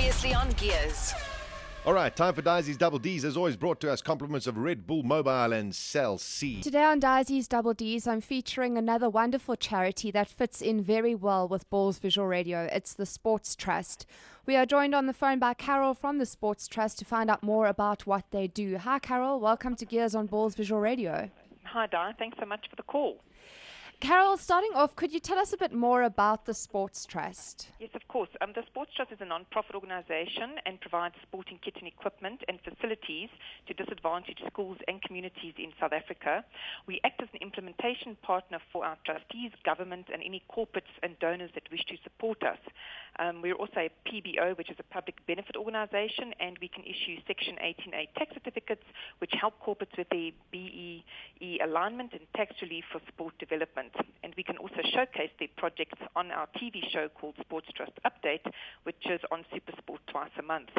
Previously on Gears. All right, time for Disi's Double Ds, as always brought to us compliments of Red Bull Mobile and Cell C. Today on Disi's Double Ds, I'm featuring another wonderful charity that fits in very well with Ball's Visual Radio. It's the Sports Trust. We are joined on the phone by Carol from the Sports Trust to find out more about what they do. Hi, Carol. Welcome to Gears on Ball's Visual Radio. Hi, Di. Thanks so much for the call. Carol, starting off, could you tell us a bit more about the Sports Trust? Yes, of course. The Sports Trust is a non-profit organization and provides sporting kit and equipment and facilities to disadvantaged schools and communities in South Africa. We act as an implementation partner for our trustees, government, and any corporates and donors that wish to support us. We're also a PBO, which is a public benefit organization, and we can issue Section 18A tax certificates, which help corporates with their BEE alignment and tax relief for sport development. And we can also showcase their projects on our TV show called Sports Trust Update, which is on SuperSport twice a month.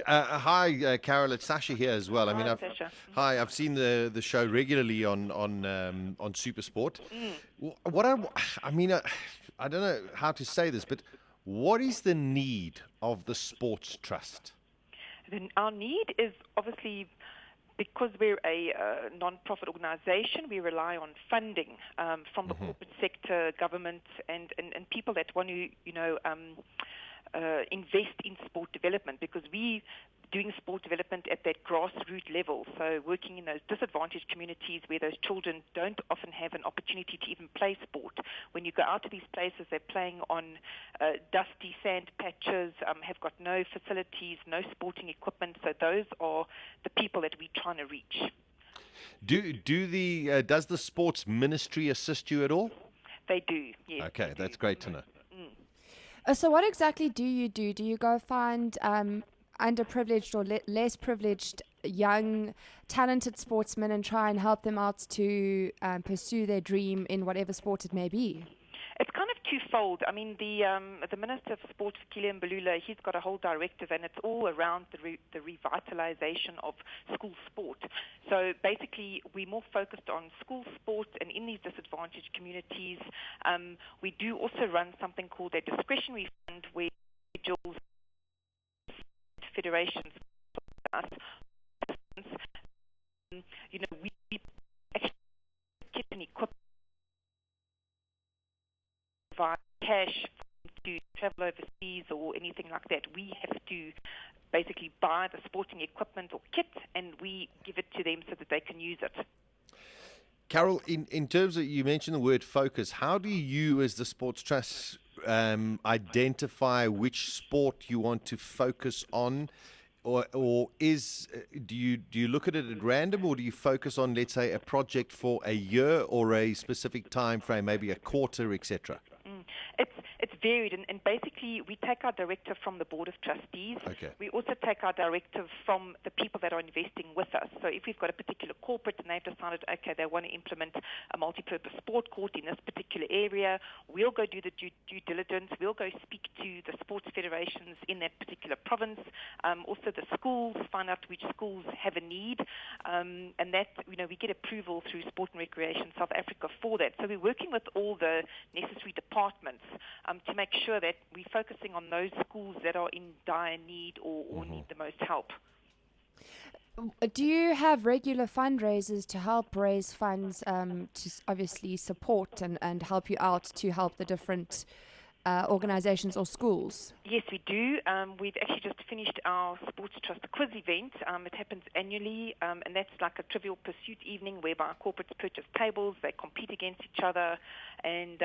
Hi, Carol. It's Sasha here as well. Hi, Sasha. Hi. I've seen the show regularly on SuperSport. I don't know how to say this, but what is the need of the Sports Trust? Our need is obviously, because we're a non-profit organization, we rely on funding from the corporate sector, government, and people that want to, invest in sport development, because we doing sport development at that grassroots level, so working in those disadvantaged communities where those children don't often have an opportunity to even play sport. When you go out to these places, they're playing on dusty sand patches, have got no facilities, no sporting equipment, so those are the people that we're trying to reach. Does the sports ministry assist you at all? They do, yes. Okay, that's great to know. So what exactly do you do? Do you go find underprivileged or less privileged young, talented sportsmen and try and help them out to pursue their dream in whatever sport it may be? It's kind of twofold. I mean, the Minister of Sport, Kilian Balula, he's got a whole directive, and it's all around the revitalization of school sport. So basically, we're more focused on school sport, and in these disadvantaged communities, we do also run something called a discretionary fund where individuals, federations, we actually get an equipment, provide cash to travel overseas or anything like that. We have to basically buy the sporting equipment or kit, and we give it to them so that they can use it. Carol, in terms of, you mentioned the word focus, how do you as the Sports Trust identify which sport you want to focus on? Or do you look at it at random, or do you focus on, let's say, a project for a year or a specific time frame, maybe a quarter, etc.? It's varied, and basically we take our directive from the Board of Trustees. Okay. We also take our directive from the people that are investing with us. So if we've got a particular corporate and they've decided, okay, they want to implement a multi-purpose sport court in this particular area, we'll go do the due diligence. We'll go speak to the sports federations in that particular province, also the schools, find out which schools have a need, and that, we get approval through Sport and Recreation South Africa for that. So we're working with all the necessary departments to make sure that we're focusing on those schools that are in dire need or need the most help. Do you have regular fundraisers to help raise funds to obviously support and help you out to help the different organizations or schools? Yes, we do. We've actually just finished our Sports Trust quiz event. It happens annually, and that's like a trivial pursuit evening whereby corporates purchase tables, they compete against each other, and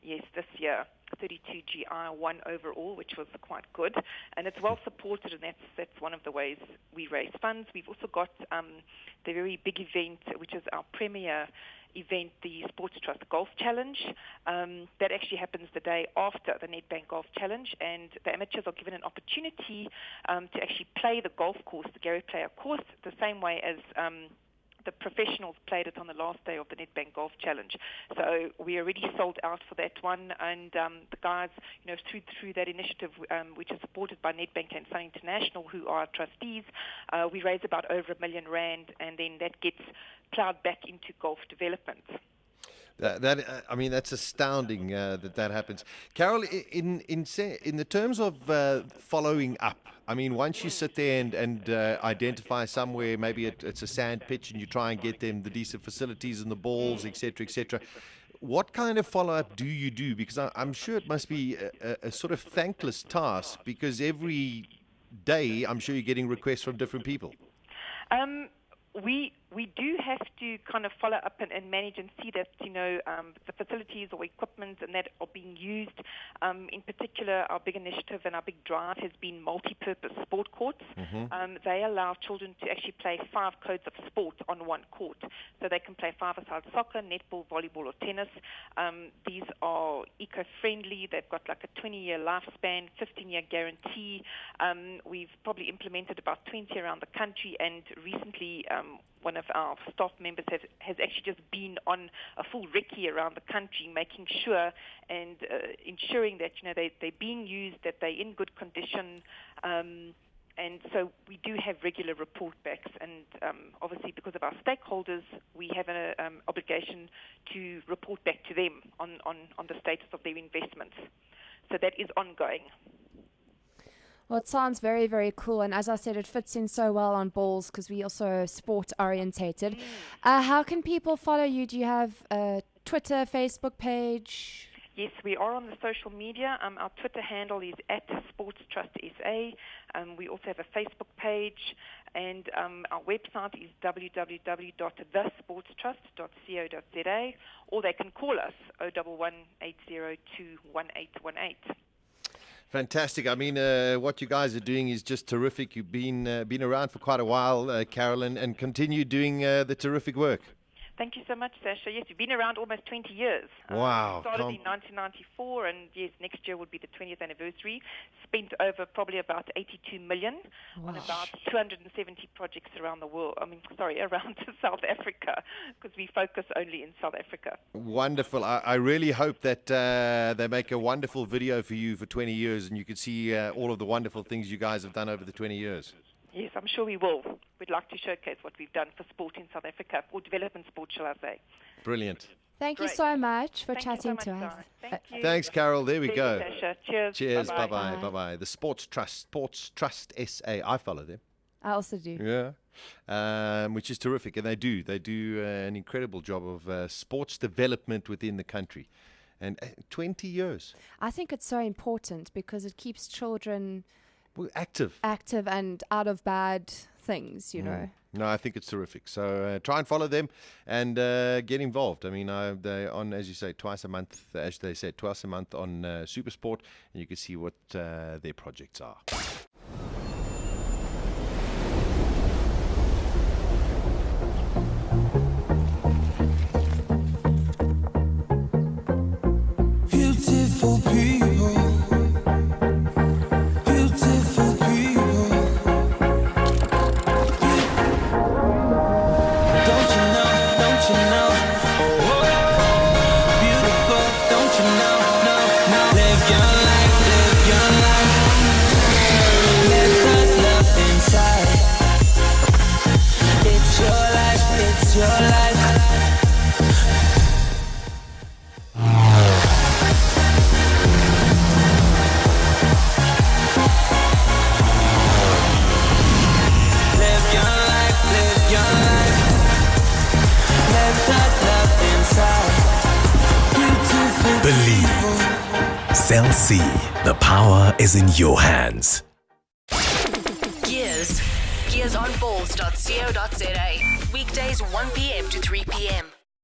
yes, this year 32 GI won overall, which was quite good, and it's well supported, and that's one of the ways we raise funds. We've also got the very big event, which is our premier event, the Sports Trust Golf Challenge. That actually happens the day after the Nedbank Golf Challenge, and the amateurs are given an opportunity to actually play the golf course, the Gary Player course, the same way as the professionals played it on the last day of the Nedbank Golf Challenge. So we already sold out for that one, and the guys, through that initiative, which is supported by Nedbank and Sun International, who are trustees, we raise about over R1 million, and then that gets plowed back into golf development. I mean, that's astounding that happens. Carol, in the terms of following up, I mean, once you sit there and identify somewhere, maybe it's a sand pitch, and you try and get them the decent facilities and the balls, etc., etc. What kind of follow-up do you do? Because I'm sure it must be a sort of thankless task, because every day I'm sure you're getting requests from different people. We do have to kind of follow up and manage and see that, the facilities or equipment and that are being used. In particular, our big initiative and our big drive has been multi-purpose sport courts. They allow children to actually play 5 codes of sport on one court. So they can play 5-a-side soccer, netball, volleyball, or tennis. These are eco-friendly. They've got like a 20-year lifespan, 15-year guarantee. We've probably implemented about 20 around the country, and recently one of our staff members has actually just been on a full recce around the country, making sure and ensuring that they're being used, that they're in good condition, and so we do have regular report backs. And obviously, because of our stakeholders, we have an obligation to report back to them on the status of their investments. So that is ongoing. Well, it sounds very, very cool. And as I said, it fits in so well on balls because we also sport orientated. How can people follow you? Do you have a Twitter, Facebook page? Yes, we are on the social media. Our Twitter handle is @SportsTrustSA. We also have a Facebook page, and our website is www.thesportstrust.co.za, or they can call us 011 802 1818. Fantastic. I mean, what you guys are doing is just terrific. You've been around for quite a while, Carolyn, and continue doing the terrific work. Thank you so much, Sasha. Yes, we've been around almost 20 years. Wow. Started in 1994, and yes, next year would be the 20th anniversary. Spent over probably about 82 million on about 270 projects around the world. Around South Africa, because we focus only in South Africa. Wonderful. I really hope that they make a wonderful video for you for 20 years, and you can see all of the wonderful things you guys have done over the 20 years. Yes, I'm sure we will. We'd like to showcase what we've done for sport in South Africa, or development sport, shall I say. Brilliant. Thank you so much for chatting to us. Thank you. Thanks, Carol. There we go. Sasha. Cheers. Cheers. Bye-bye. Bye-bye. The Sports Trust SA. I follow them. I also do. Yeah. Which is terrific. And they do an incredible job of sports development within the country. And 20 years. I think it's so important because it keeps children active and out of bad things, No, I think it's terrific. So try and follow them and get involved. I mean, they're on, as you say, twice a month on SuperSport, and you can see what their projects are. Beautiful people. Believe. Cell C. The power is in your hands. Gears on balls.co.za. Weekdays 1 p.m. to 3 p.m.